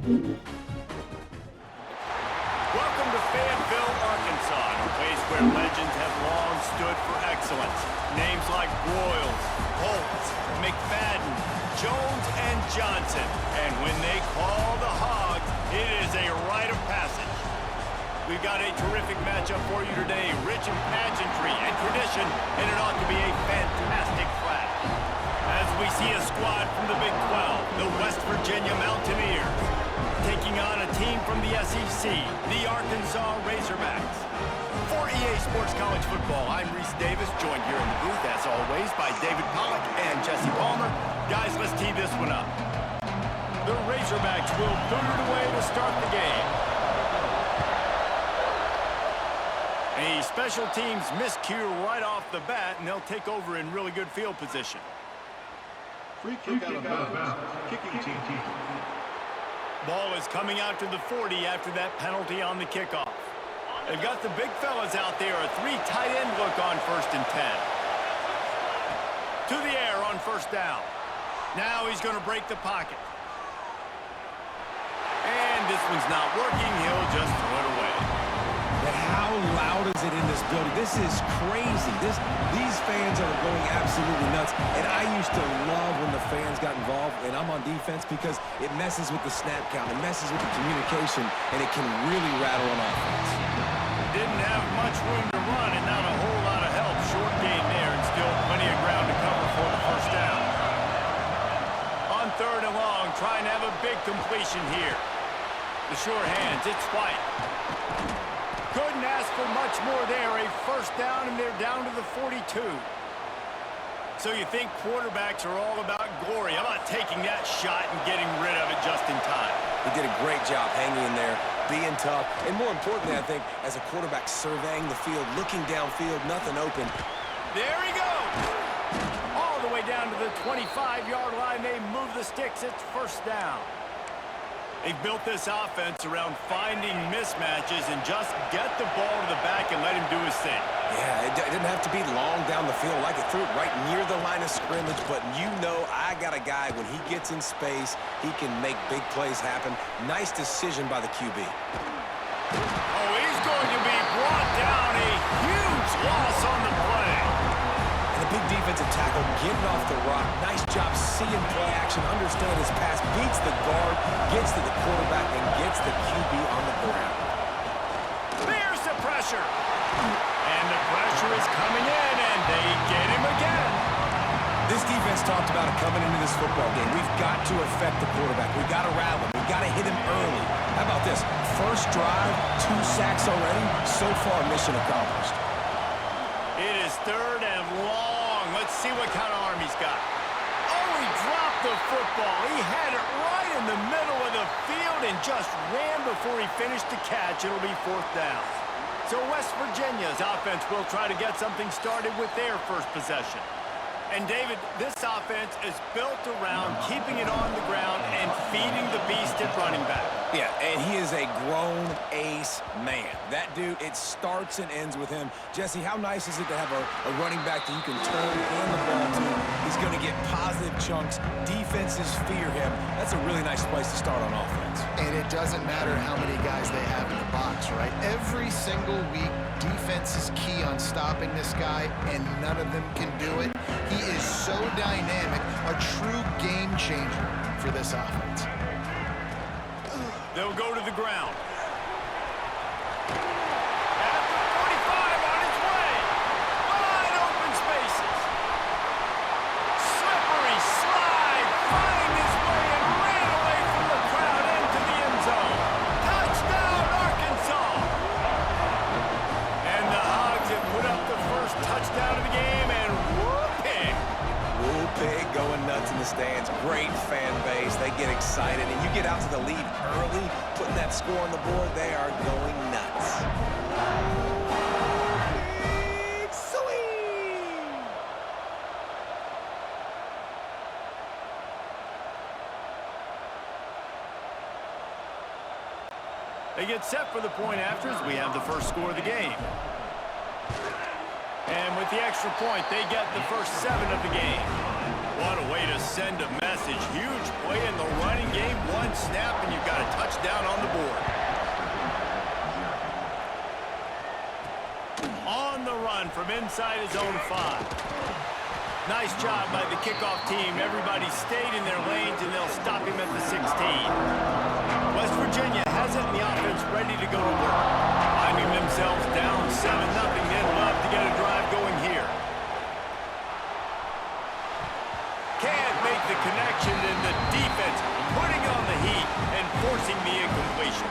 Welcome to Fayetteville, Arkansas, a place where legends have long stood for excellence. Names like Broyles, Holtz, McFadden, Jones, and Johnson. And when they call the Hogs, it is a rite of passage. We've got a terrific matchup for you today, rich in pageantry and tradition, and it ought to be a fantastic clash. As we see a squad from the Big 12, the West Virginia Mountaineers, taking on a team from the SEC, the Arkansas Razorbacks. For EA Sports College Football, I'm Reese Davis, joined here in the booth, as always, by David Pollack and Jesse Palmer. Guys, let's tee this one up. The Razorbacks will boot it away to start the game. A special teams miscue right off the bat, and they'll take over in really good field position. Free kick out of bounds. Kicking team. Ball is coming out to the 40 after that penalty on the kickoff. They've got the big fellas out there, a three tight end look on 1st and 10. To the air on 1st down. Now he's going to break the pocket. And this one's not working. He'll just throw it away. But how loud is it in this building? This is crazy. These fans are going absolutely nuts. And I used to love when the fans got involved, and I'm on defense, because it messes with the snap count. It messes with the communication, and it can really rattle an offense. Didn't have much room to run and not a whole lot of help. Short gain there and still plenty of ground to cover for the 1st down. On 3rd and long, trying to have a big completion here. The sure hands, it's White. Couldn't ask for much more there. A 1st down, and they're down to the 42. So you think quarterbacks are all about glory. How about taking that shot and getting rid of it just in time? He did a great job hanging in there, being tough, and more importantly, I think, as a quarterback, surveying the field, looking downfield, nothing open. There he goes! All the way down to the 25-yard line. They move the sticks. It's 1st down. They've built this offense around finding mismatches and just get the ball to the back and let him do his thing. Yeah, it didn't have to be long down the field. I could throw it right near the line of scrimmage, but you know I got a guy, when he gets in space, he can make big plays happen. Nice decision by the QB. Oh, he's going to be brought down. A huge loss on the play. And the big defensive tackle getting off the rock. Nice job seeing play action, understand his pass, beats the guard, gets to the quarterback, and gets the QB on the ground. There's the pressure. And the pressure is coming in, and they get him again. This defense talked about it coming into this football game. We've got to affect the quarterback. We've got to rattle him. We've got to hit him early. How about this? 1st drive, 2 sacks already. So far, mission accomplished. It is 3rd and long. Let's see what kind of arm he's got. Oh, he dropped the football. He had it right in the middle of the field and just ran before he finished the catch. It'll be 4th down. So West Virginia's offense will try to get something started with their 1st possession. And David, this offense is built around keeping it on the ground and feeding the beast at running back. Yeah, and he is a grown ace man. That dude, it starts and ends with him. Jesse, how nice is it to have a running back that you can turn and the ball to? He's going to get positive chunks. Defenses fear him. That's a really nice place to start on offense. And it doesn't matter how many guys they have in the box, right? Every single week, defense is key on stopping this guy, and none of them can do it. He is so dynamic, a true game changer for this offense. They'll go to the ground. At the 45 on his way. Wide open spaces. Slippery slide, finding his way and ran away from the crowd into the end zone. Touchdown, Arkansas. And the Hogs have put up the 1st touchdown of the game, and whooping. Pig going nuts in the stands. Great fan base. They get excited, and you get out to the lead early, putting that score on the board. They are going nuts. Big swing! They get set for the point afters. We have the 1st score of the game. And with the extra point, they get the first 7 of the game. What a way to send a message. Huge play in the running game. One one snap, and you've got a touchdown on the board. On the run from inside his own 5. Nice job by the kickoff team. Everybody stayed in their lanes, and they'll stop him at the 16. West Virginia has it, and the offense ready to go to work. Finding themselves down 7-0, they'd love to get a drive going here. Can't make the connection, and the defense putting on the heat and forcing the incompletion.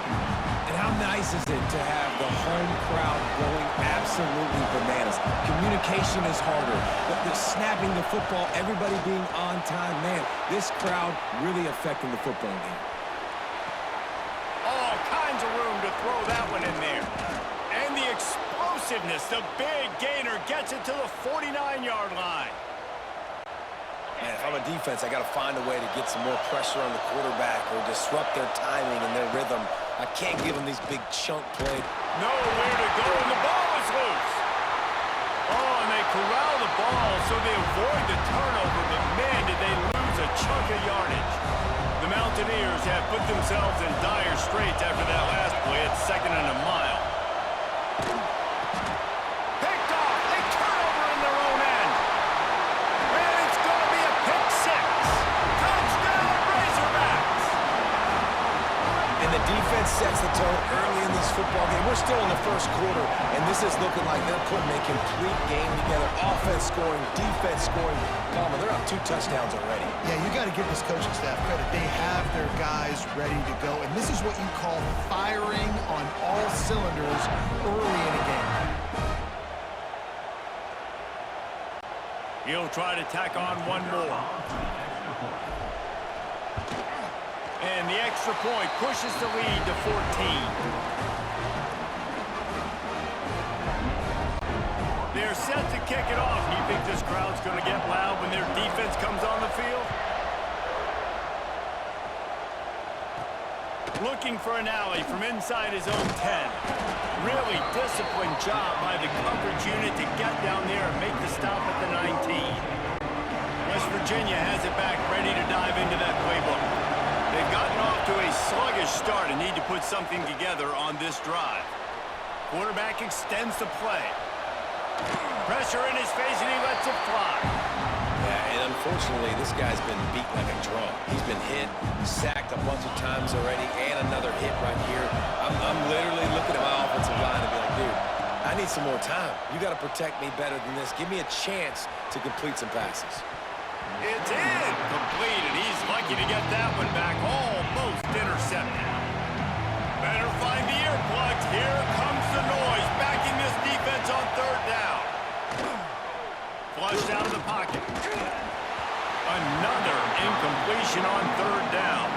And how nice is it to have the home crowd going absolutely bananas? Communication is harder, but the snapping the football, everybody being on time, man, this crowd really affecting the football game. All kinds of room to throw that one in there. And the explosiveness, the big gainer gets it to the 49-yard line. Man, if I'm a defense, I got to find a way to get some more pressure on the quarterback or disrupt their timing and their rhythm. I can't give them these big chunk plays. Nowhere to go, and the ball is loose. Oh, and they corral the ball so they avoid the turnover, but man, did they lose a chunk of yardage. The Mountaineers have put themselves in dire straits after that last play at 2nd and a mile. Picked off, they turn over in their own end. And it's going to be a pick 6. Touchdown, Razorbacks! And the defense sets the tone early in this football game. We're still in the first quarter, and this is looking like they're putting a complete game together. Offense scoring, defense scoring. Palmer, they're up 2 touchdowns already. Yeah, you got to give this coaching staff credit. They have their guys ready to go, and this is what you call firing on all cylinders early in a game. He'll try to tack on one more. And the extra point pushes the lead to 14. They're set to kick it off. Do you think this crowd's going to get loud when their defense comes on the field? Looking for an alley from inside his own 10. Really disciplined job by the coverage unit to get down there and make the stop at the 19. West Virginia has it back, ready to dive into that playbook. They've gotten off to a sluggish start and need to put something together on this drive. Quarterback extends the play. Pressure in his face, and he lets it fly. Yeah, and unfortunately, this guy's been beat like a drum. He's been hit, sacked a bunch of times already, and another hit right here. I'm literally looking at my offensive line and be like, dude, I need some more time. You got to protect me better than this. Give me a chance to complete some passes. It's incomplete, and he's lucky to get that one back. Almost intercepted. Better find the earplugs. Here comes the noise, backing this defense on 3rd down. Flushed out of the pocket. Another incompletion on 3rd down.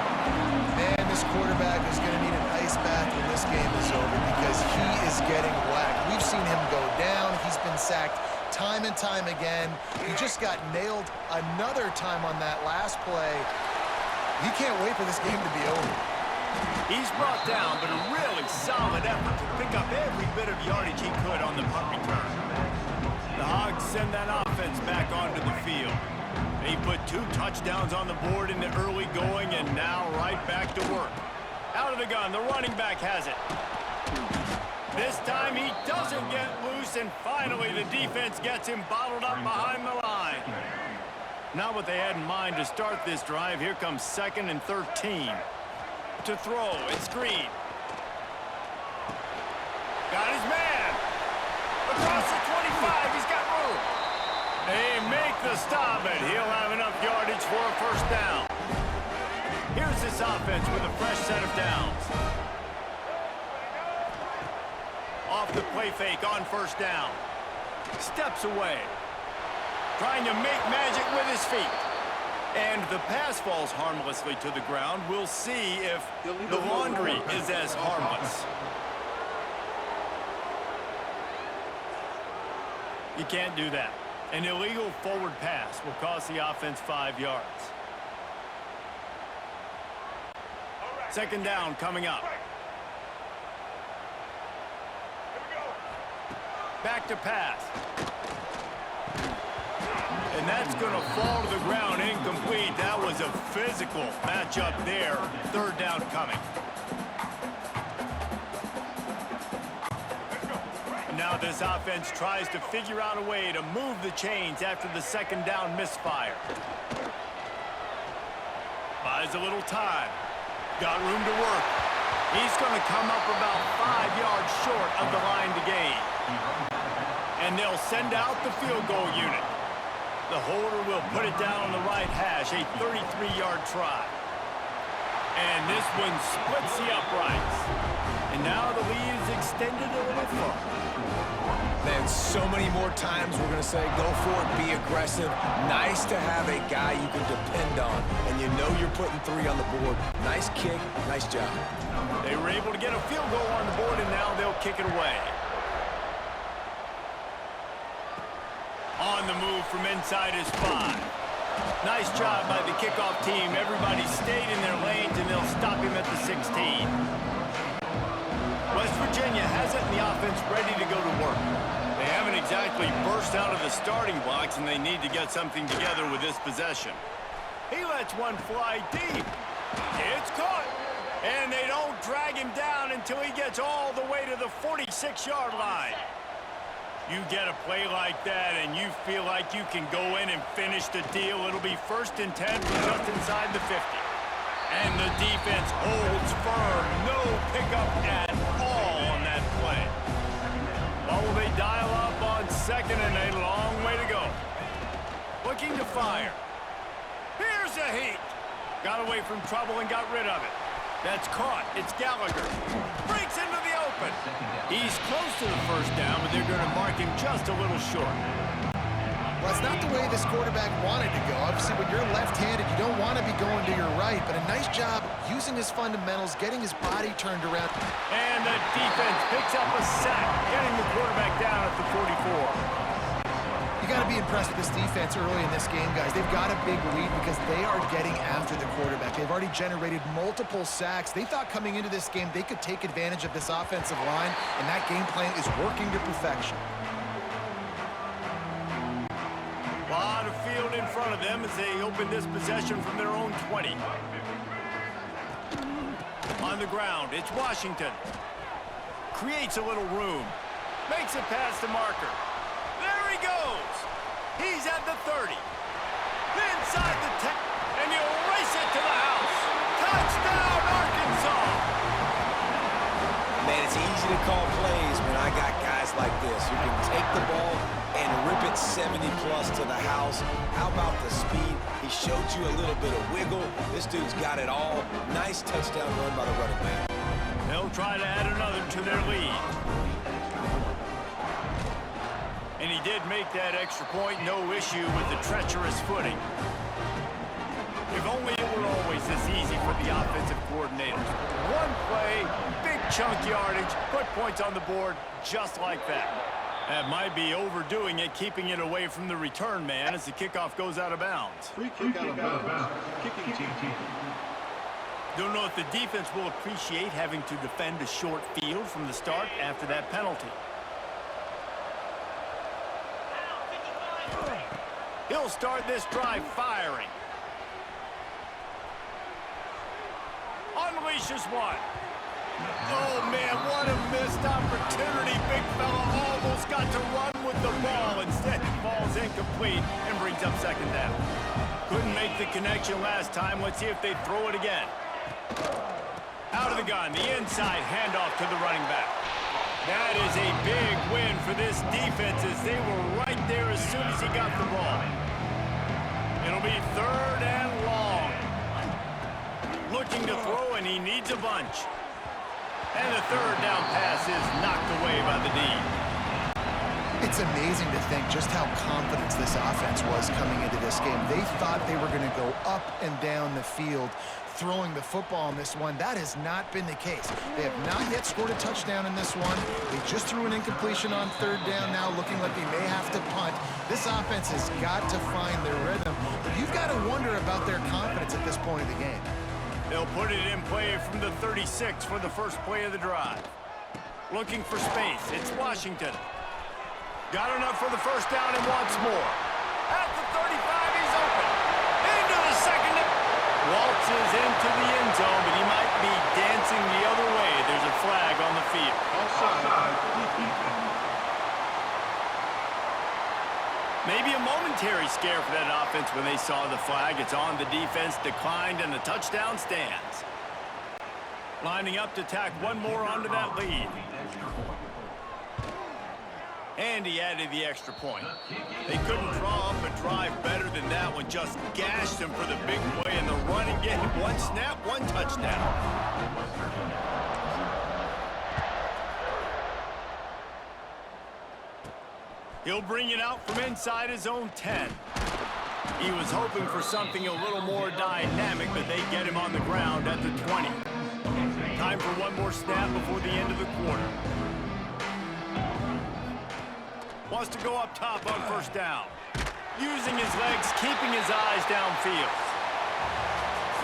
Man, this quarterback is going to need an ice bath when this game is over because he is getting whacked. We've seen him go down. He's been sacked time and time again. He just got nailed another time on that last play. He can't wait for this game to be over. He's brought down, but a really solid effort to pick up every bit of yardage he could on the punt return. The Hogs send that offense back onto the field. They put 2 touchdowns on the board in the early going, and now right back to work. Out of the gun, the running back has it. This time he doesn't get loose, and finally the defense gets him bottled up behind the line. Not what they had in mind to start this drive. Here comes 2nd and 13. To throw and screen. Got his man. Across the 25, he's got room. They make the stop, and he'll have enough yardage for a 1st down. Here's this offense with a fresh set of downs. Off the play fake on 1st down. Steps away. Trying to make magic with his feet. And the pass falls harmlessly to the ground. We'll see if the laundry is as harmless. You can't do that. An illegal forward pass will cost the offense 5 yards. 2nd down coming up. Back to pass. And And that's going to fall to the ground incomplete. That was a physical matchup there. Third down coming. Now this offense tries to figure out a way to move the chains after the second down misfire. Buys a little time. Got room to work. He's going to come up about 5 yards short of the line to gain. And they'll send out the field goal unit. The holder will put it down on the right hash, a 33-yard try. And this one splits the uprights. And now the lead is extended a little further. Man, so many more times we're going to say, go for it, be aggressive. Nice to have a guy you can depend on, and you know you're putting 3 on the board. Nice kick, nice job. They were able to get a field goal on the board, and now they'll kick it away. On the move from inside his 5. Nice job by the kickoff team. Everybody stayed in their lanes, and they'll stop him at the 16. West Virginia has it in the offense ready to go to work. They haven't exactly burst out of the starting blocks, and they need to get something together with this possession. He lets one fly deep. It's caught. And they don't drag him down until he gets all the way to the 46-yard line. You get a play like that, and you feel like you can go in and finish the deal. It'll be 1st and 10 from just inside the 50. And the defense holds firm. No pickup at all on that play. Oh, they dial up on 2nd and a long way to go. Looking to fire. Here's a heat. Got away from trouble and got rid of it. That's caught. It's Gallagher. Breaks into the open. He's close to the first down, but they're going to mark him just a little short. Well, it's not the way this quarterback wanted to go. Obviously, when you're left-handed, you don't want to be going to your right, but a nice job using his fundamentals, getting his body turned around. And the defense picks up a sack, getting the quarterback down at the 44. You got to be impressed with this defense early in this game, guys. They've got a big lead because they are getting after the quarterback. They've already generated multiple sacks. They thought coming into this game they could take advantage of this offensive line, and that game plan is working to perfection. A lot of field in front of them as they open this possession from their own 20. On the ground, it's Washington. Creates a little room. Makes it past the marker. There he goes. He's at the 30. Inside the 10. And he'll race it to the house. Touchdown, Arkansas. Man, it's easy to call plays when I got guys like this who can take the ball and rip it 70-plus to the house. How about the speed? He showed you a little bit of wiggle. This dude's got it all. Nice touchdown run by the running back. They'll try to add another to their lead. And he did make that extra point, no issue with the treacherous footing. If only it were always this easy for the offensive coordinators. One play, big chunk yardage, put points on the board just like that. That might be overdoing it, keeping it away from the return man as the kickoff goes out of bounds. Free kick out of bounds. Kicking team. Don't know if the defense will appreciate having to defend a short field from the start after that penalty. He'll start this drive firing. Unleashes one. Oh, man, what a missed opportunity. Big fella almost got to run with the ball. Instead, it falls incomplete and brings up 2nd down. Couldn't make the connection last time. Let's see if they throw it again. Out of the gun, the inside handoff to the running back. That is a big win for this defense as they were right there as soon as he got the ball. It'll be 3rd and long. Looking to throw, and he needs a bunch. And the 3rd down pass is knocked away by the D. It's amazing to think just how confident this offense was coming into this game. They thought they were going to go up and down the field throwing the football in this one. That has not been the case. They have not yet scored a touchdown in this one. They just threw an incompletion on 3rd down now, looking like they may have to punt. This offense has got to find their rhythm. But you've got to wonder about their confidence at this point of the game. They'll put it in play from the 36 for the first play of the drive. Looking for space. It's Washington. Got enough for the first down and wants more. At the he's open. Into the second. Waltzes into the end zone, but he might be dancing the other way. There's a flag on the field. Maybe a momentary scare for that offense when they saw the flag. It's on. The defense declined, and the touchdown stands. Lining up to tack one more onto that lead. And he added the extra point. They couldn't draw up a drive better than that one. Just gashed him for the big play in the running game. One snap, one touchdown. He'll bring it out from inside his own 10. He was hoping for something a little more dynamic, but they get him on the ground at the 20. Time for one more snap before the end of the quarter. Wants to go up top on first down. Using his legs, keeping his eyes downfield.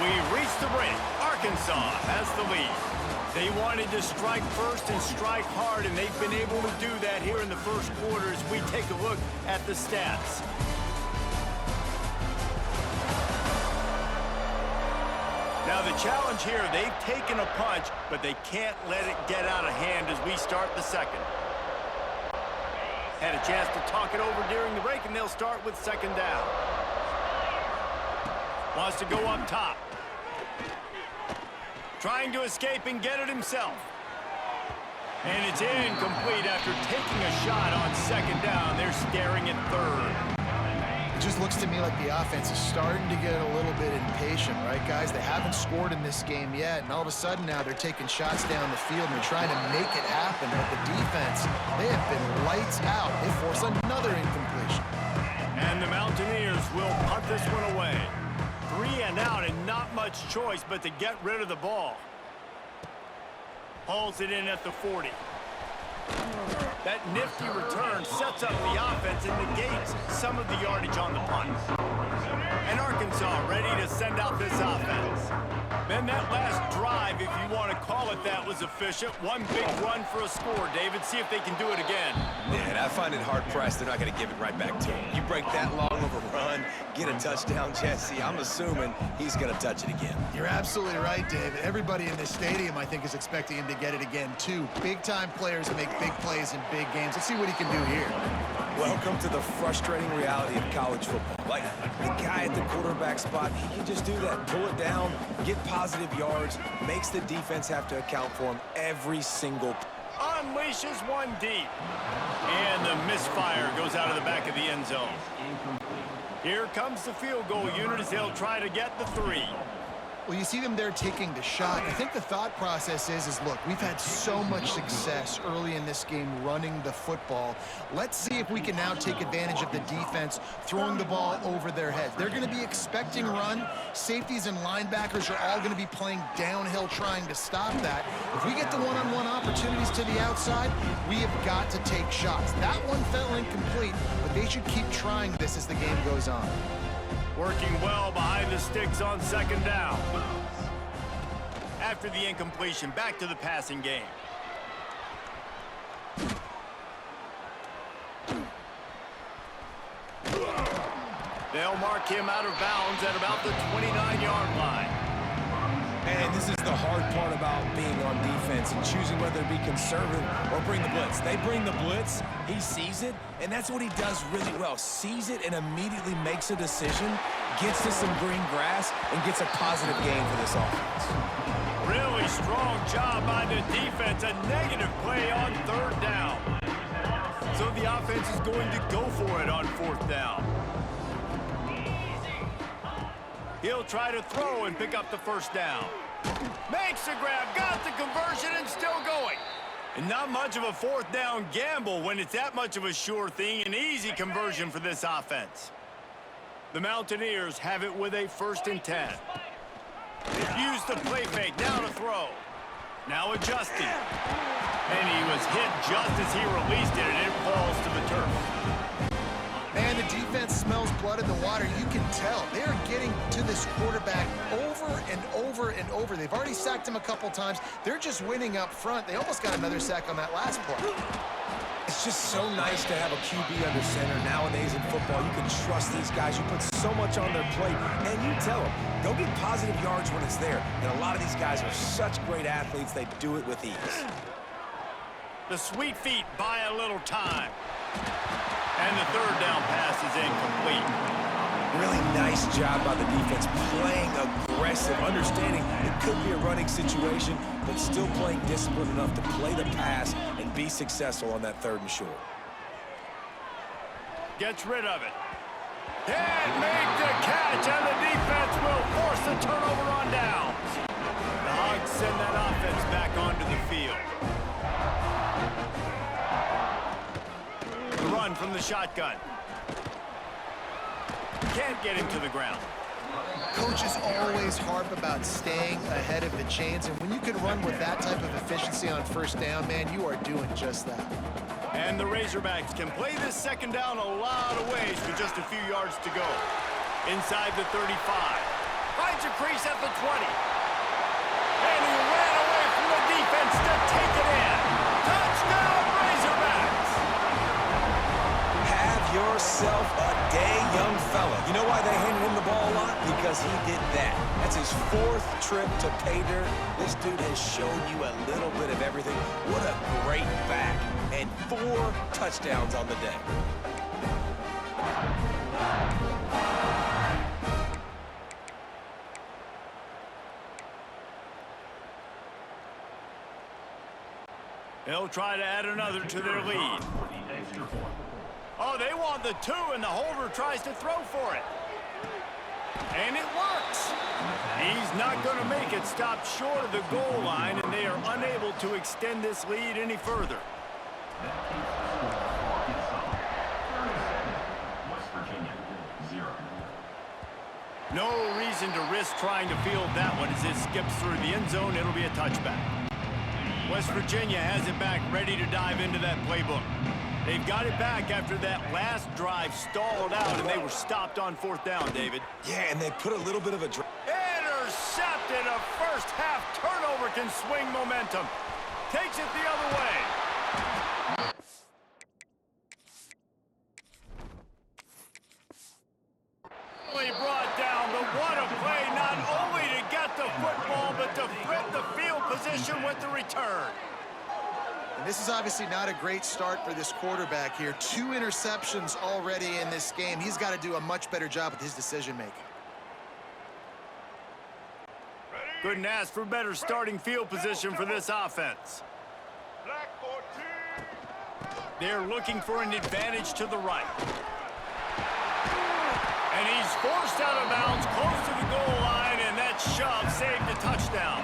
We've reached the break. Arkansas has the lead. They wanted to strike first and strike hard, and they've been able to do that here in the first quarter as we take a look at the stats. Now the challenge here, they've taken a punch, but they can't let it get out of hand as we start the second. Had a chance to talk it over during the break, and they'll start with second down. Wants to go up top. Trying to escape and get it himself. And it's incomplete after taking a shot on second down. They're staring at third. It just looks to me like the offense is starting to get a little bit impatient, right, guys? They haven't scored in this game yet, and all of a sudden now they're taking shots down the field and they're trying to make it happen. But the defense, they have been lights out. They force another incompletion. And the Mountaineers will punt this one away. 3 and out and not much choice but to get rid of the ball. Hauls it in at the 40. That nifty return sets up the offense and negates some of the yardage on the punt. And Arkansas ready to send out this offense. Then that last drive, if you want to call it that, was efficient. One big run for a score. David, see if they can do it again. Yeah, and I find it hard-pressed they're not going to give it right back to him. You break that long of a run, get a touchdown, Jesse, I'm assuming he's going to touch it again. You're absolutely right, David. Everybody in this stadium, I think, is expecting him to get it again, too. Big-time players make big plays in big games. Let's see what he can do here. Welcome to the frustrating reality of college football. Like, the guy at the quarterback spot, he can just do that. Pull it down, get positive yards, makes the defense have to account for him every single. Unleashes one deep. And the misfire goes out of the back of the end zone. Here comes the field goal unit as they'll try to get the 3. Well, you see them there taking the shot. I think the thought process is look, we've had so much success early in this game running the football. Let's see if we can now take advantage of the defense throwing the ball over their heads. They're going to be expecting run. Safeties and linebackers are all going to be playing downhill trying to stop that. If we get the one-on-one opportunities to the outside, we have got to take shots. That one fell incomplete, but they should keep trying this as the game goes on. Working well behind the sticks on second down. After the incompletion, back to the passing game. They'll mark him out of bounds at about the 29-yard line. And this is the hard part about being on defense and choosing whether to be conservative or bring the blitz. They bring the blitz, he sees it, and that's what he does really well. Sees it and immediately makes a decision, gets to some green grass, and gets a positive gain for this offense. Really strong job by the defense. A negative play on third down. So the offense is going to go for it on fourth down. He'll try to throw and pick up the first down. Makes the grab, got the conversion, and still going. And not much of a fourth down gamble when it's that much of a sure thing. An easy conversion for this offense. The Mountaineers have it with a 1st and 10. Use the play fake, now to throw. Now adjusting. And he was hit just as he released it, and it falls to the turf. And the defense smells blood in the water, you can tell. They're getting to this quarterback over and over and over. They've already sacked him a couple times. They're just winning up front. They almost got another sack on that last play. It's just so nice to have a QB under center. Nowadays in football, you can trust these guys. You put so much on their plate, and you tell them, go get positive yards when it's there. And a lot of these guys are such great athletes, they do it with ease. The sweet feet buy a little time. And the third down pass is incomplete. Really nice job by the defense, playing aggressive, understanding it could be a running situation, but still playing disciplined enough to play the pass and be successful on that 3rd and short. Gets rid of it. Can't make the catch, and the defense will force a turnover on downs. The Hogs send that offense back onto the field. The run from the shotgun. Can't get him to the ground. Coaches always harp about staying ahead of the chains, and when you can run with that type of efficiency on 1st down, man, you are doing just that. And the Razorbacks can play this 2nd down a lot of ways with just a few yards to go. Inside the 35. Finds a crease at the 20. And he ran away from the defense to take it in. Touchdown, Razorbacks! Have yourself a day, young fella. You know why they handed him the ball a lot? Because he did that. That's his 4th trip to pay dirt. This dude has shown you a little bit of everything. What a great back. And 4 touchdowns on the day. They'll try to add another to their lead. Oh, they want the 2, and the holder tries to throw for it. And it works. He's not going to make it. Stop short of the goal line, and they are unable to extend this lead any further. No reason to risk trying to field that one as it skips through the end zone. It'll be a touchback. West Virginia has it back, ready to dive into that playbook. They've got it back after that last drive stalled out, and they were stopped on 4th down, David. Yeah, and they put a little bit of a... Intercepted. A first-half turnover can swing momentum. Takes it the other way. Brought down, but what a play, not only to get the football, but to flip the field position with the return. And this is obviously not a great start for this quarterback here. 2 interceptions already in this game. He's got to do a much better job with his decision-making. Couldn't ask for better starting field position for this offense. They're looking for an advantage to the right. And he's forced out of bounds close to the goal line, and that shove saved a touchdown.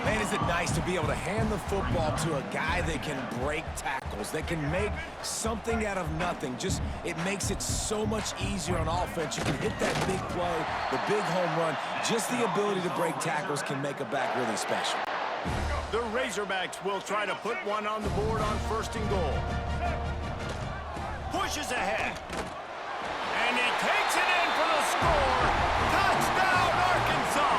Man, is it nice to be able to hand the football to a guy that can break tackles, that can make something out of nothing. Just, it makes it so much easier on offense. You can hit that big play, the big home run. Just the ability to break tackles can make a back really special. The Razorbacks will try to put one on the board on 1st and goal. Pushes ahead. And he takes it in for the score. Touchdown, Arkansas!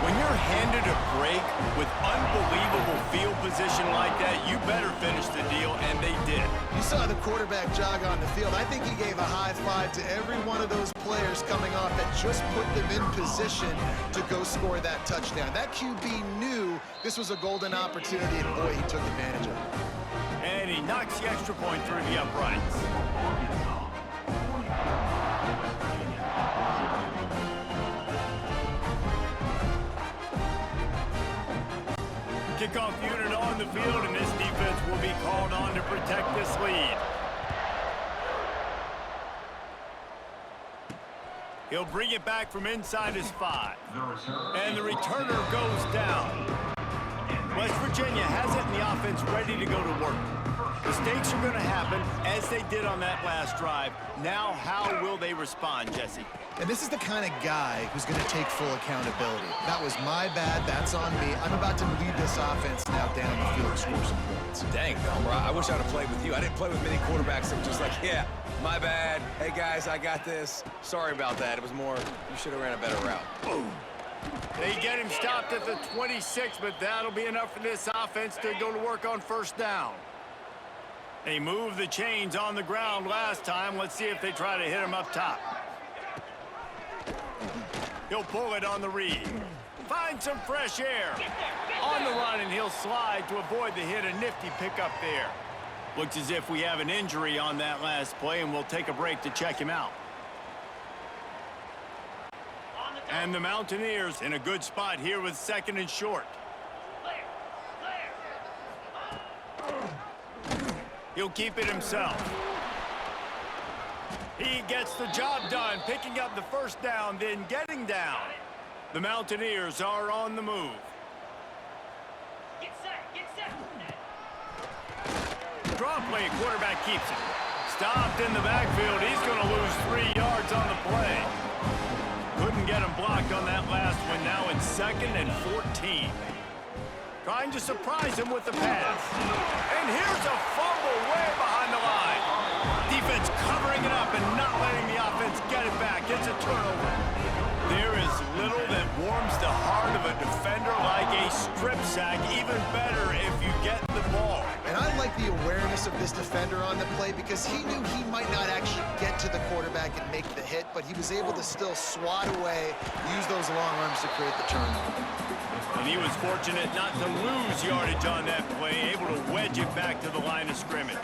When you're handed a break with unbelievable field position like that, you better finish the deal, and they did. You saw the quarterback jog on the field. I think he gave a high five to every one of those players coming off that just put them in position to go score that touchdown. That QB knew this was a golden opportunity, and boy, he took advantage of it. And he knocks the extra point through the uprights. Kickoff unit on the field, and this defense will be called on to protect this lead. He'll bring it back from inside his 5. And the returner goes down. West Virginia has it in the offense ready to go to work. Mistakes are going to happen, as they did on that last drive. Now, how will they respond, Jesse? And this is the kind of guy who's going to take full accountability. That was my bad. That's on me. I'm about to lead this offense now down the field and score some points. Dang, Belmer, I wish I'd have played with you. I didn't play with many quarterbacks that were just like, yeah, My bad. Hey, guys, I got this. Sorry about that. It was more, you should have ran a better route. They get him stopped at the 26, but that'll be enough for this offense to go to work on first down. They moved the chains on the ground last time. Let's see if they try to hit him up top. He'll pull it on the read. Find some fresh air. On the run, and he'll slide to avoid the hit. A nifty pickup there. Looks as if we have an injury on that last play, and we'll take a break to check him out. And the Mountaineers in a good spot here with 2nd and short. He'll keep it himself. He gets the job done, picking up the first down, then getting down. The Mountaineers are on the move. Draw play, quarterback keeps it. Stopped in the backfield. He's going to lose 3 yards on the play. Couldn't get him blocked on that last one. Now in 2nd and 14. Trying to surprise him with the pass. And here's a fumble way behind the line. Defense covering it up and not letting the offense get it back. It's a turnover. There is little that warms the heart of a defender like a strip sack. Even better if you get the ball. And I like the awareness of this defender on the play because he knew he might not actually get to the quarterback and make the hit, but he was able to still swat away, use those long arms to create the turnover. And he was fortunate not to lose yardage on that play, able to wedge it back to the line of scrimmage.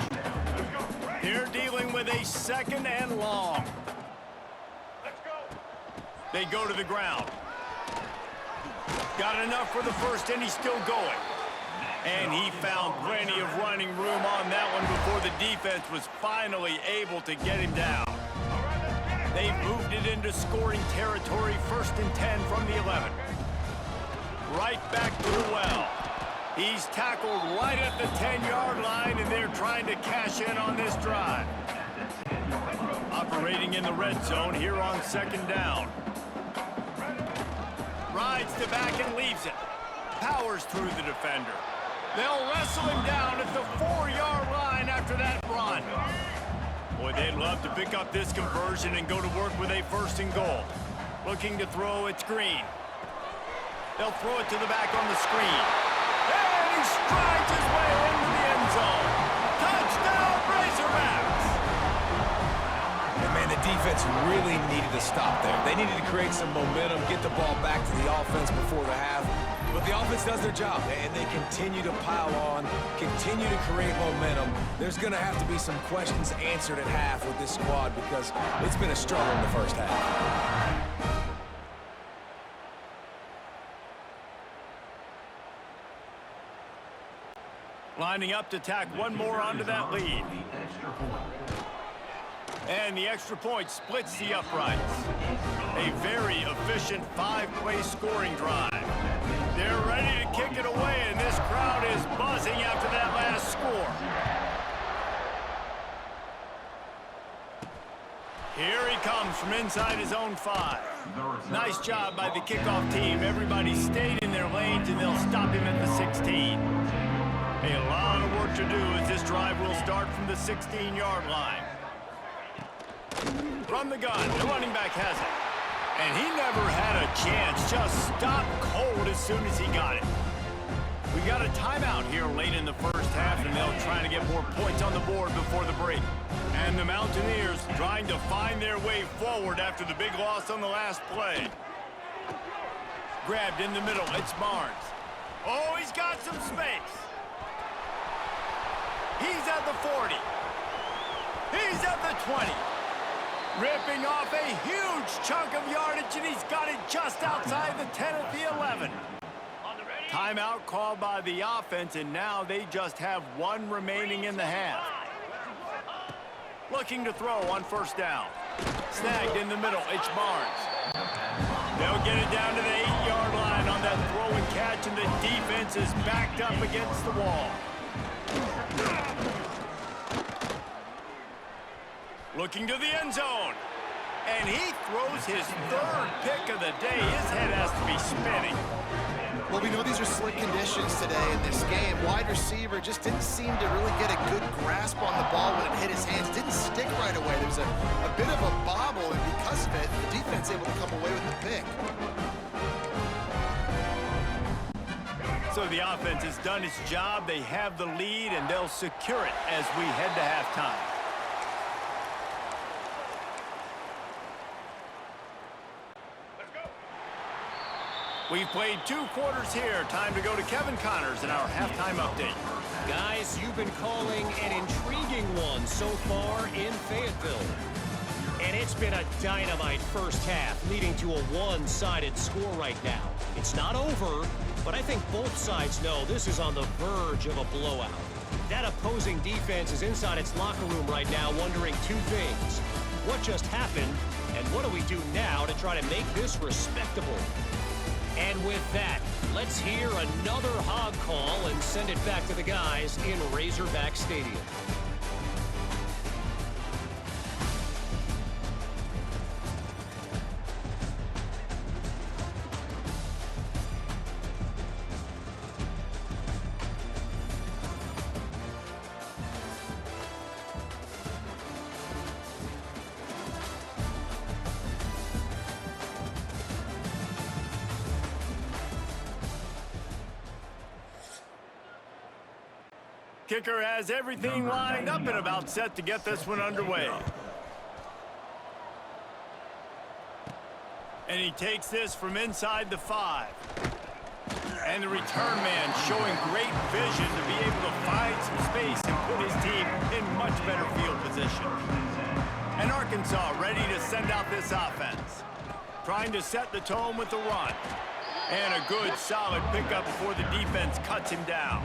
They're dealing with a 2nd and long. They go to the ground. Got enough for the first, and he's still going. And he found plenty of running room on that one before the defense was finally able to get him down. They've moved it into scoring territory, 1st and 10 from the 11. Right back to the well. He's tackled right at the 10-yard line, and they're trying to cash in on this drive. Operating in the red zone here on 2nd down. Rides the back and leaves it. Powers through the defender. They'll wrestle him down at the 4-yard line after that run. Boy, they'd love to pick up this conversion and go to work with a 1st and goal. Looking to throw, it's Green. They'll throw it to the back on the screen. And he strides his way into the end zone. Touchdown, Razorbacks! And man, the defense really needed to stop there. They needed to create some momentum, get the ball back to the offense before the half. But the offense does their job, and they continue to pile on, continue to create momentum. There's going to have to be some questions answered at half with this squad because it's been a struggle in the first half. Lining up to tack one more onto that lead. And the extra point splits the uprights. A very efficient 5-play scoring drive. They're ready to kick it away, and this crowd is buzzing after that last score. Here he comes from inside his own 5. Nice job by the kickoff team. Everybody stayed in their lanes, and they'll stop him at the 16. A lot of work to do as this drive will start from the 16-yard line. From the gun, the running back has it. And he never had a chance, just stopped cold as soon as he got it. We got a timeout here late in the first half, and they'll try to get more points on the board before the break. And the Mountaineers trying to find their way forward after the big loss on the last play. Grabbed in the middle, it's Barnes. Oh, he's got some space. He's at the 40. He's at the 20. Ripping off a huge chunk of yardage, and he's got it just outside the 10 at the 11. Timeout called by the offense, and now they just have one remaining in the half. Looking to throw on first down. Snagged in the middle, it's Barnes. They'll get it down to the 8-yard line on that throw and catch, and the defense is backed up against the wall. Looking to the end zone. And he throws his 3rd pick of the day. His head has to be spinning. Well, we know these are slick conditions today in this game. Wide receiver just didn't seem to really get a good grasp on the ball when it hit his hands. Didn't stick right away. There was a bit of a bobble, and because of it, the defense able to come away with the pick. So the offense has done its job. They have the lead, and they'll secure it as we head to halftime. We've played 2 quarters here. Time to go to Kevin Connors in our halftime update. Guys, you've been calling an intriguing one so far in Fayetteville. And it's been a dynamite first half, leading to a one-sided score right now. It's not over, but I think both sides know this is on the verge of a blowout. That opposing defense is inside its locker room right now wondering 2 things. What just happened, and what do we do now to try to make this respectable? And with that, let's hear another hog call and send it back to the guys in Razorback Stadium. Kicker has everything lined up and about set to get this one underway. And he takes this from inside the 5. And the return man showing great vision to be able to find some space and put his team in much better field position. And Arkansas ready to send out this offense. Trying to set the tone with the run. And a good, solid pickup before the defense cuts him down.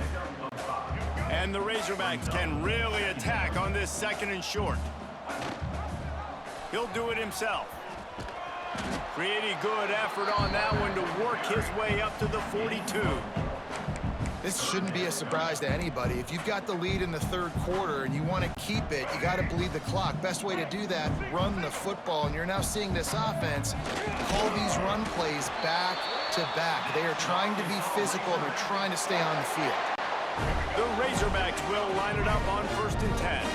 And the Razorbacks can really attack on this 2nd and short. He'll do it himself. Pretty good effort on that one to work his way up to the 42. This shouldn't be a surprise to anybody. If you've got the lead in the 3rd quarter and you want to keep it, you got to bleed the clock. Best way to do that, run the football. And you're now seeing this offense call these run plays back to back. They are trying to be physical, and they're trying to stay on the field. The Razorbacks will line it up on 1st and 10.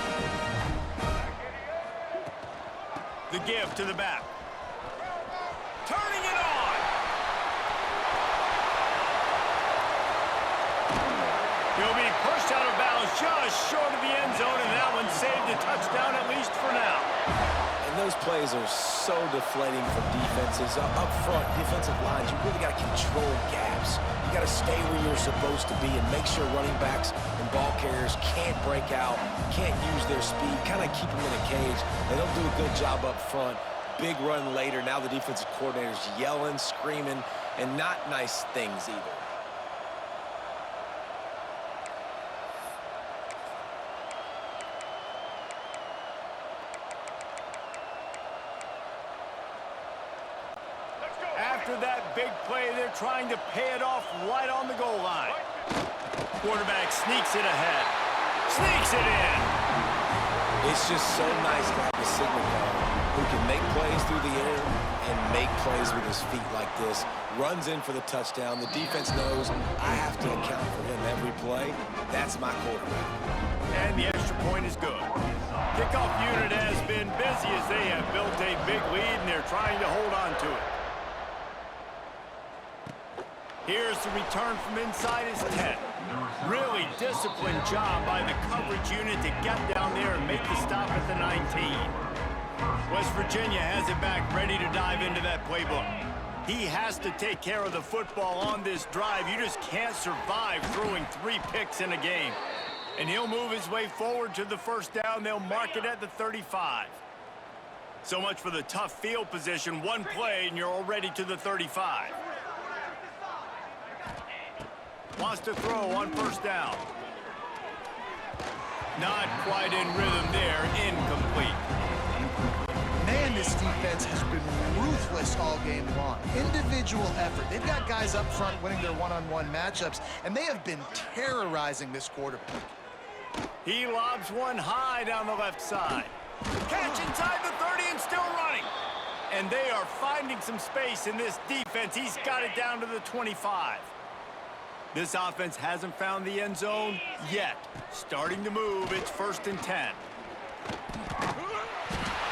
The give to the back. Turning it on! He'll be pushed out of bounds just short of the end zone, and that one saved a touchdown at least for now. And those plays are so deflating for defenses. Up front, defensive lines, you really got to control gaps. You got to stay where you're supposed to be and make sure running backs and ball carriers can't break out, can't use their speed, kind of keep them in a cage. They don't do a good job up front. Big run later. Now the defensive coordinator's yelling, screaming, and not nice things either. After that big play, they're trying to pay it off right on the goal line. Quarterback sneaks it ahead. Sneaks it in. It's just so nice to have a signal guy who can make plays through the air and make plays with his feet like this. Runs in for the touchdown. The defense knows I have to account for him every play. That's my quarterback. And the extra point is good. Kickoff unit has been busy as they have built a big lead, and they're trying to hold on to it. Here's the return from inside his 10. Really disciplined job by the coverage unit to get down there and make the stop at the 19. West Virginia has it back ready to dive into that playbook. He has to take care of the football on this drive. You just can't survive throwing 3 picks in a game. And he'll move his way forward to the 1st down. They'll mark it at the 35. So much for the tough field position. One play and you're already to the 35. Wants to throw on 1st down. Not quite in rhythm there. Incomplete. Man, this defense has been ruthless all game long. Individual effort. They've got guys up front winning their one-on-one matchups, and they have been terrorizing this quarterback. He lobs one high down the left side. Catch inside the 30 and still running. And they are finding some space in this defense. He's got it down to the 25. This offense hasn't found the end zone yet. Starting to move, it's 1st and 10.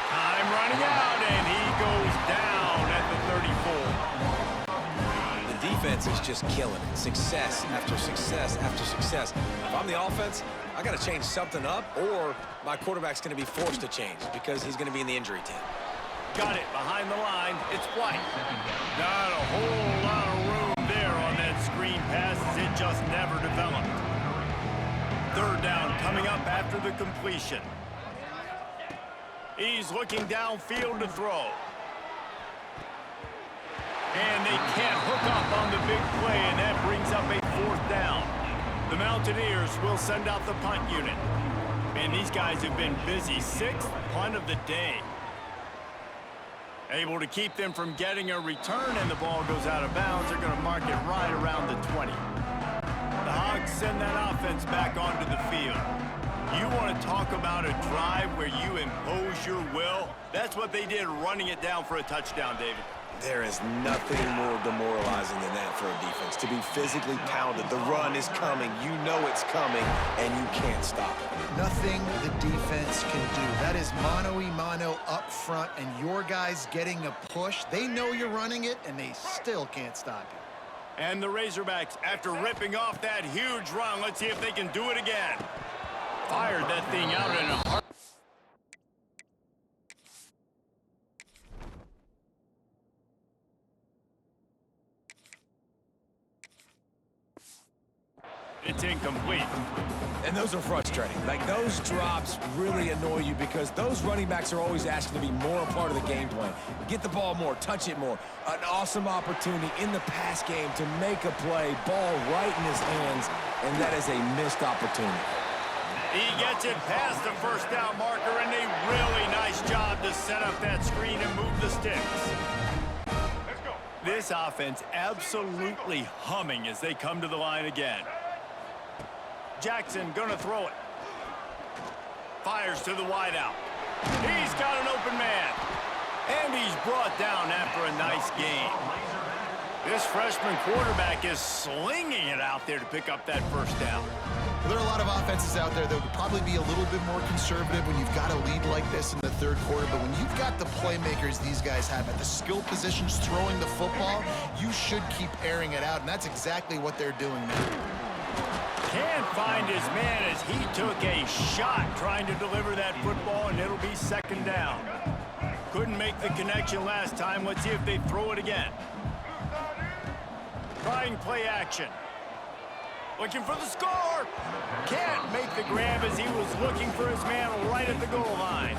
Time running out, and he goes down at the 34. The defense is just killing it. Success after success after success. If I'm the offense, I got to change something up, or my quarterback's going to be forced to change because he's going to be in the injury team. Got it behind the line. It's White. Not a whole lot of room there on that screen pass as it just never developed. 3rd down coming up after the completion. He's looking downfield to throw. And they can't hook up on the big play, and that brings up a 4th down. The Mountaineers will send out the punt unit. Man, these guys have been busy. 6th punt of the day. Able to keep them from getting a return, and the ball goes out of bounds. They're going to mark it right around the 20. The Hogs send that offense back onto the field. You want to talk about a drive where you impose your will? That's what they did, running it down for a touchdown, David. There is nothing more demoralizing than that for a defense. To be physically pounded, the run is coming, you know it's coming, and you can't stop it. Nothing the defense can do. That is mano-a-mano up front, and your guys getting a push. They know you're running it, and they still can't stop you. And the Razorbacks, after ripping off that huge run, let's see if they can do it again. Fired that thing out in a heart. It's incomplete. And those are frustrating. Like, those drops really annoy you because those running backs are always asking to be more a part of the game plan. Get the ball more, touch it more. An awesome opportunity in the pass game to make a play, ball right in his hands, and that is a missed opportunity. He gets it past the 1st down marker, and a really nice job to set up that screen and move the sticks. Let's go. This offense absolutely humming as they come to the line again. Jackson gonna throw it. Fires to the wideout. He's got an open man. And he's brought down after a nice gain. This freshman quarterback is slinging it out there to pick up that 1st down. There are a lot of offenses out there that would probably be a little bit more conservative when you've got a lead like this in the 3rd quarter, but when you've got the playmakers these guys have at the skill positions throwing the football, you should keep airing it out, and that's exactly what they're doing now. Can't find his man as he took a shot trying to deliver that football, and it'll be 2nd down. Couldn't make the connection last time. Let's see if they throw it again. Trying play action. Looking for the score. Can't make the grab as he was looking for his man right at the goal line.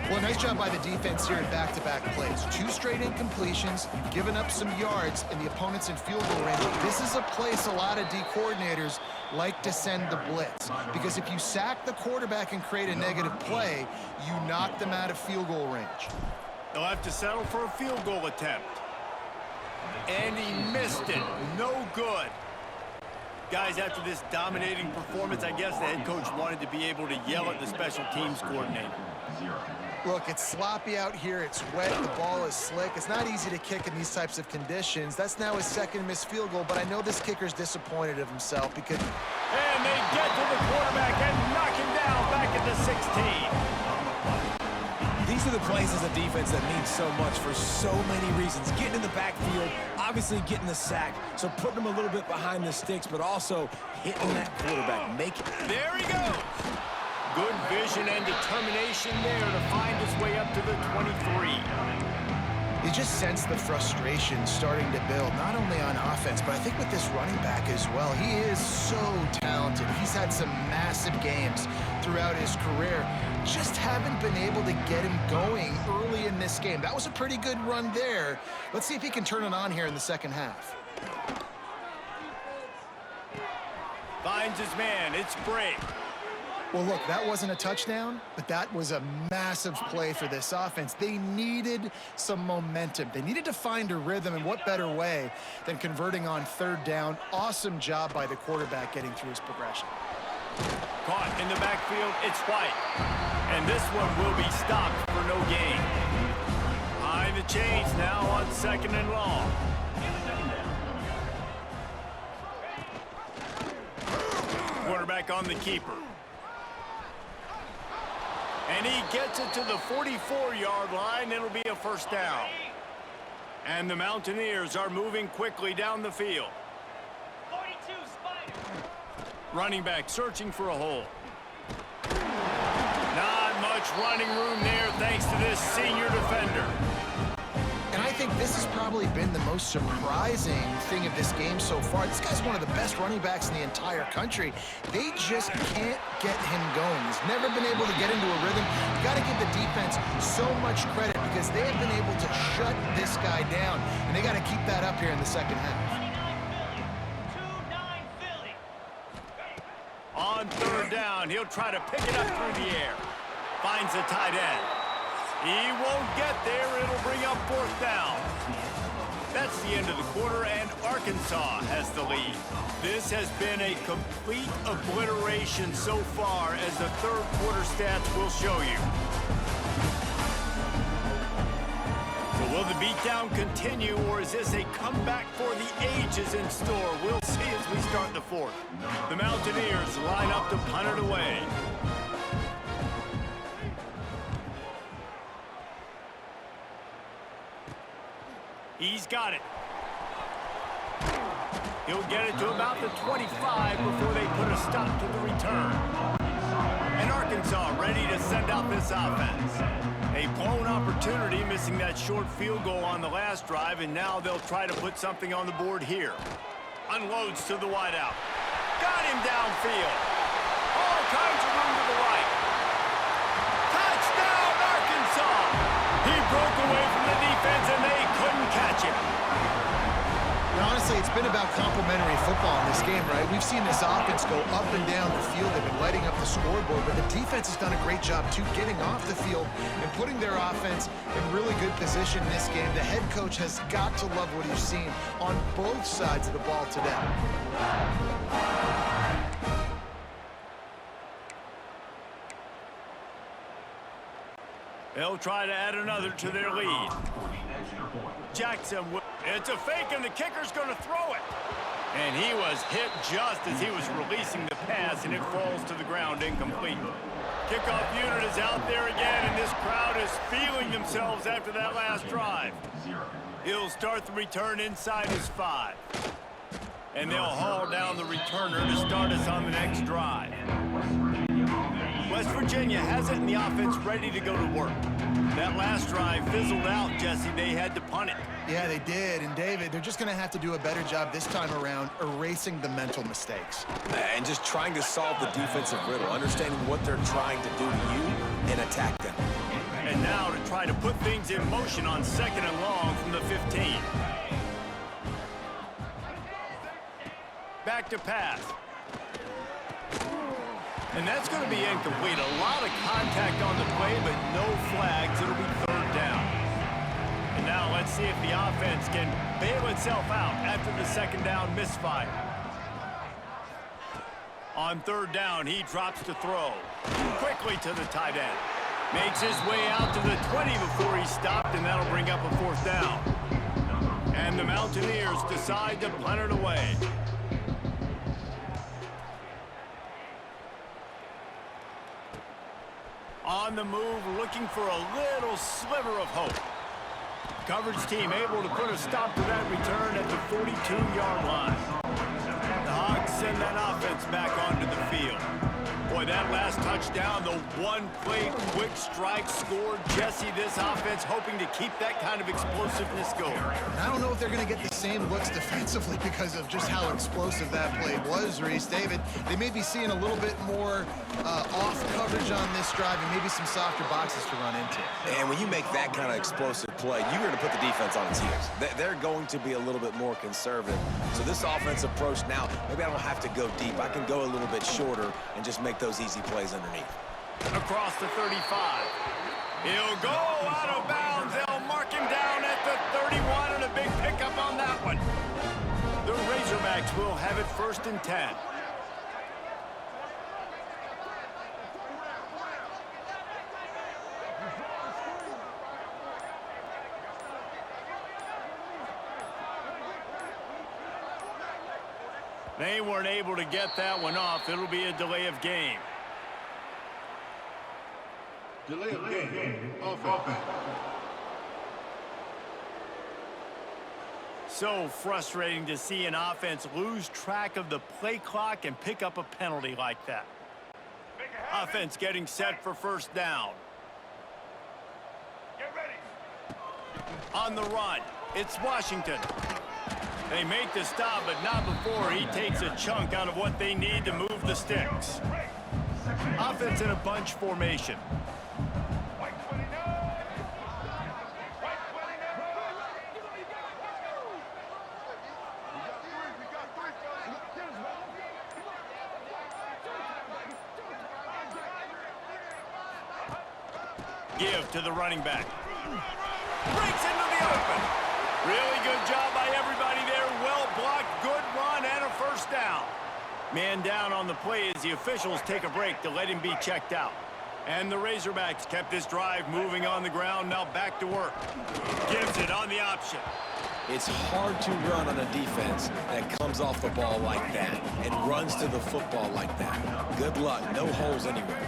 Well, nice job by the defense here in back-to-back plays. 2 straight incompletions. You've given up some yards, and the opponent's in field goal range. This is a place a lot of D coordinators like to send the blitz, because if you sack the quarterback and create a negative play, you knock them out of field goal range. They'll have to settle for a field goal attempt. And he missed it. No good. Guys, after this dominating performance, I guess the head coach wanted to be able to yell at the special teams coordinator. Look, it's sloppy out here. It's wet. The ball is slick. It's not easy to kick in these types of conditions. That's now his 2nd missed field goal, but I know this kicker's disappointed of himself because... And they get to the quarterback and knock him down back at the 16. These are the plays as a defense that mean so much for so many reasons. Getting in the backfield, obviously getting the sack, so putting them a little bit behind the sticks, but also hitting that quarterback. There he goes. Good vision and determination there to find his way up to the 23. You just sense the frustration starting to build, not only on offense, but I think with this running back as well. He is so talented. He's had some massive games throughout his career. Just haven't been able to get him going early in this game. That was a pretty good run there. Let's see if he can turn it on here in the 2nd half. Finds his man. It's Bray. Well, look, that wasn't a touchdown, but that was a massive play for this offense. They needed some momentum. They needed to find a rhythm, and what better way than converting on 3rd down. Awesome job by the quarterback getting through his progression. Caught in the backfield, it's White. And this one will be stopped for no gain. Behind the chains now on 2nd and long. back on the keeper. And he gets it to the 44-yard line. It'll be a first down. And the Mountaineers are moving quickly down the field. 42 Spider. Running back searching for a hole. Not much running room there thanks to this senior defender. And I think this has probably been the most surprising thing of this game so far. This guy's one of the best running backs in the entire country. They just can't get him going. He's never been able to get into a rhythm. You got to give the defense so much credit because they have been able to shut this guy down. And they got to keep that up here in the second half. 29 Philly. On third down, he'll try to pick it up through the air. Finds a tight end. He won't get there. It'll bring up fourth down. That's the end of the quarter, and Arkansas has the lead. This has been a complete obliteration so far, as the third quarter stats will show you. So will the beatdown continue, or is this a comeback for the ages in store? We'll see as we start the fourth. The Mountaineers line up to punt it away. He's got it. He'll get it to about the 25 before they put a stop to the return. And Arkansas ready to send out this offense. A blown opportunity, missing that short field goal on the last drive, and now they'll try to put something on the board here. Unloads to the wideout. Got him downfield. All kinds of room to the right. Touchdown, Arkansas! He broke away from the defense, and they couldn't catch him. And honestly, it's been about complementary football in this game, right? We've seen this offense go up and down the field. They've been lighting up the scoreboard, but the defense has done a great job, too, getting off the field and putting their offense in really good position in this game. The head coach has got to love what he's seen on both sides of the ball today. They'll try to add another to their lead. Jackson, it's a fake, and the kicker's going to throw it. And he was hit just as he was releasing the pass, and it falls to the ground incomplete. Kickoff unit is out there again, and this crowd is feeling themselves after that last drive. He'll start the return inside his 5. And they'll haul down the returner to start us on the next drive. West Virginia has it, and the offense ready to go to work. That last drive fizzled out, Jesse. They had to punt it. Yeah, they did. And, David, they're just going to have to do a better job this time around erasing the mental mistakes. And just trying to solve the defensive riddle, understanding what they're trying to do to you and attack them. And now to try to put things in motion on second and long from the 15. Back to pass. And that's going to be incomplete. A lot of contact on the play, but no flags. It'll be third down. And now let's see if the offense can bail itself out after the second down misfire. On third down, he drops to throw. Quickly to the tight end. Makes his way out to the 20 before he's stopped, and that'll bring up a fourth down. And the Mountaineers decide to punt it away. On the move, looking for a little sliver of hope. Coverage team able to put a stop to that return at the 42-yard line. The Hogs send that offense back onto the field. Boy, that last touchdown, the one-play quick strike scored. Jesse, this offense hoping to keep that kind of explosiveness going. I don't know if they're going to get the same looks defensively because of just how explosive that play was, Reese. David, they may be seeing a little bit more off coverage on this drive and maybe some softer boxes to run into. And when you make that kind of explosive play, you're going to put the defense on its heels. They're going to be a little bit more conservative. So this offense approach now, maybe I don't have to go deep. I can go a little bit shorter and just make those easy plays underneath. Across the 35. He'll go out of bounds. They'll mark him down at the 31, and a big pickup on that one. The Razorbacks will have it 1st and 10. They weren't able to get that one off. It'll be a delay of game. Delay of game. Offense. So frustrating to see an offense lose track of the play clock and pick up a penalty like that. Offense getting set for first down. Get ready. On the run, it's Washington. They make the stop, but not before he takes a chunk out of what they need to move the sticks. Offense in a bunch formation. White 29. White 29. Give to the running back. Breaks into the open. Really good job by everybody there. Well blocked, good run, and a first down. Man down on the play as the officials take a break to let him be checked out. And the Razorbacks kept this drive moving on the ground. Now back to work. Gives it on the option. It's hard to run on a defense that comes off the ball like that and runs to the football like that. Good luck. No holes anywhere.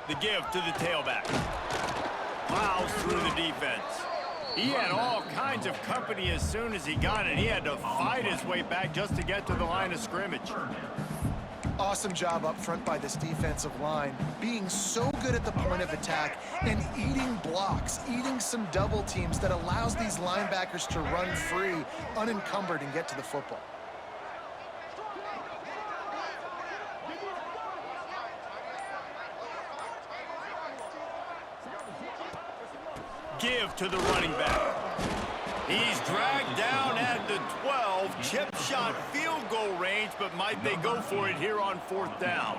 The give to the tailback. Plows through the defense. He had all kinds of company as soon as he got it. He had to fight his way back just to get to the line of scrimmage. Awesome job up front by this defensive line, being so good at the point of attack and eating blocks, eating some double teams that allows these linebackers to run free, unencumbered, and get to the football. Give to the running back. He's dragged down at the 12. Chip shot field goal range, but might they go for it here on fourth down?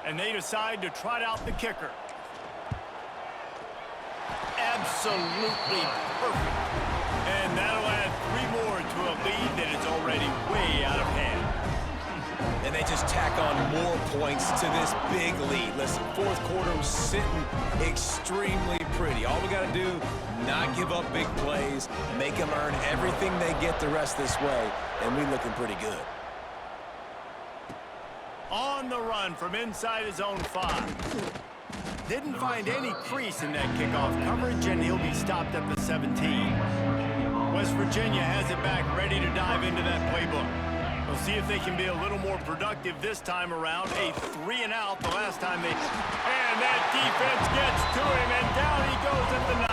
And they decide to trot out the kicker. Absolutely perfect. And that'll add 3 more to a lead that is already way out of hand. And they just tack on more points to this big lead. Listen, fourth quarter was sitting extremely pretty. All we got to do, not give up big plays, make them earn everything they get the rest this way, and we're looking pretty good. On the run from inside his own 5. Didn't find any crease in that kickoff coverage, and he'll be stopped at the 17. West Virginia has it back, ready to dive into that playbook. We'll see if they can be a little more productive this time around. A 3 and out the last time they... And that defense gets to him, and down he goes at the 9.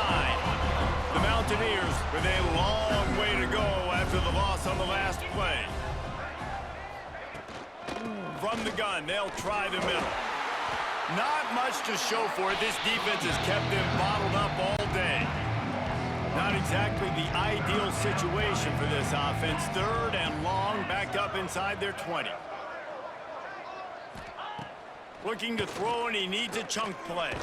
The Mountaineers with a long way to go after the loss on the last play. From the gun, they'll try the middle. Not much to show for it. This defense has kept them bottled up all day. Not exactly the ideal situation for this offense. 3rd and long, back up inside their 20. Looking to throw, and he needs a chunk play.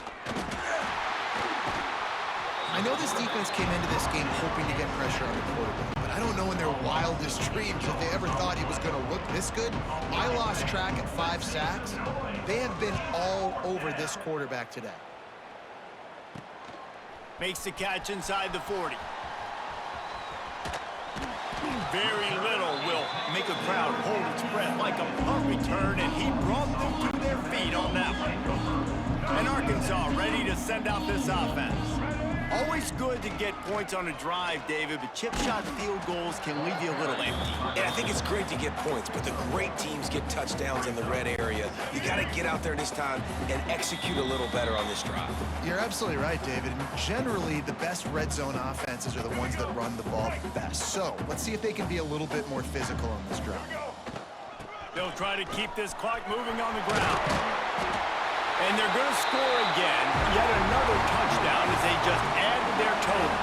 I know this defense came into this game hoping to get pressure on the quarterback, but I don't know in their wildest dreams if they ever thought he was going to look this good. I lost track at 5 sacks. They have been all over this quarterback today. Makes the catch inside the 40. Very little will make a crowd hold its breath like a punt return, and he brought them to their feet on that one. And Arkansas ready to send out this offense. Always good to get points on a drive, David, but chip shot field goals can leave you a little empty. And I think it's great to get points, but the great teams get touchdowns in the red area. You got to get out there this time and execute a little better on this drive. You're absolutely right, David. And generally, the best red zone offenses are the ones that run the ball best. So let's see if they can be a little bit more physical on this drive. They'll try to keep this clock moving on the ground. And they're going to score again. Yet another touchdown as they just add to their total.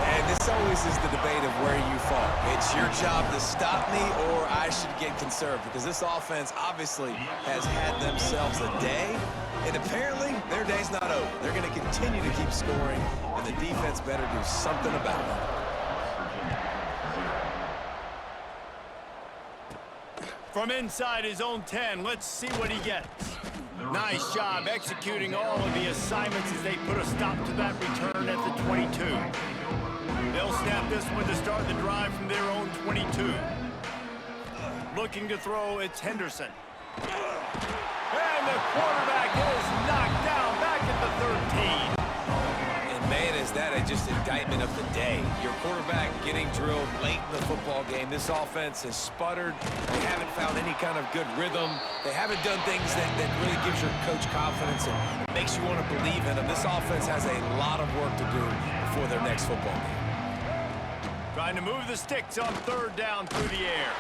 And this always is the debate of where you fall. It's your job to stop me, or I should get conserved, because this offense obviously has had themselves a day, and apparently their day's not over. They're going to continue to keep scoring, and the defense better do something about it. From inside his own 10, let's see what he gets. Nice job executing all of the assignments as they put a stop to that return at the 22. They'll snap this one to start the drive from their own 22. Looking to throw, it's Henderson. And the quarterback is knocked down back at the 13. And man, is that just indictment of the day. Your quarterback getting drilled late in the football game. This offense has sputtered. They haven't found any kind of good rhythm. They haven't done things that really gives your coach confidence and makes you want to believe in them. This offense has a lot of work to do before their next football game. Trying to move the sticks on third down through the air.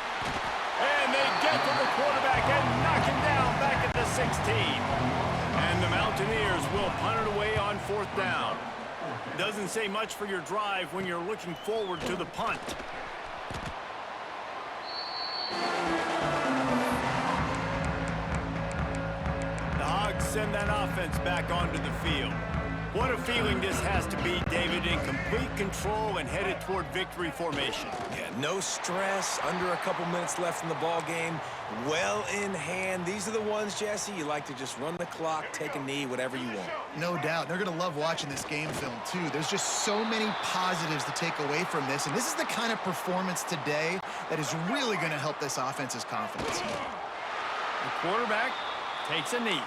And they get to the quarterback and knock him down back at the 16. And the Mountaineers will punt it away on fourth down. Doesn't say much for your drive when you're looking forward to the punt. The Hogs send that offense back onto the field. What a feeling this has to be, David, in complete control and headed toward victory formation. Yeah, no stress, under a couple minutes left in the ball game, well in hand. These are the ones, Jesse, you like to just run the clock, take a knee, whatever you want. No doubt. They're going to love watching this game film, too. There's just so many positives to take away from this, and this is the kind of performance today that is really going to help this offense's confidence. The quarterback takes a knee.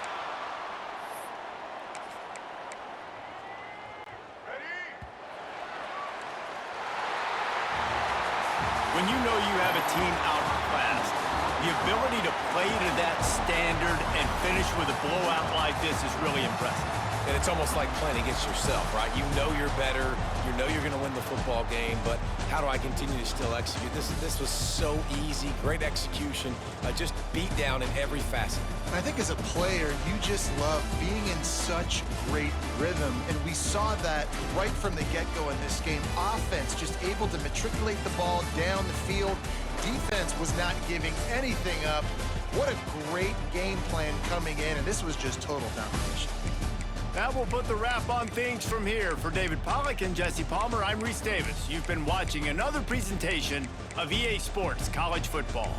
When you know you have a team outclassed, the ability to play to that standard and finish with a blowout like this is really impressive. And it's almost like playing against yourself, right? You know you're better. You know you're going to win the football game, but how do I continue to still execute? This was so easy. Great execution. Just beat down in every facet. And I think as a player, you just love being in such great rhythm. And we saw that right from the get-go in this game. Offense just able to matriculate the ball down the field. Defense was not giving anything up. What a great game plan coming in, and this was just total domination. That will put the wrap on things from here. For David Pollack and Jesse Palmer, I'm Reese Davis. You've been watching another presentation of EA Sports College Football.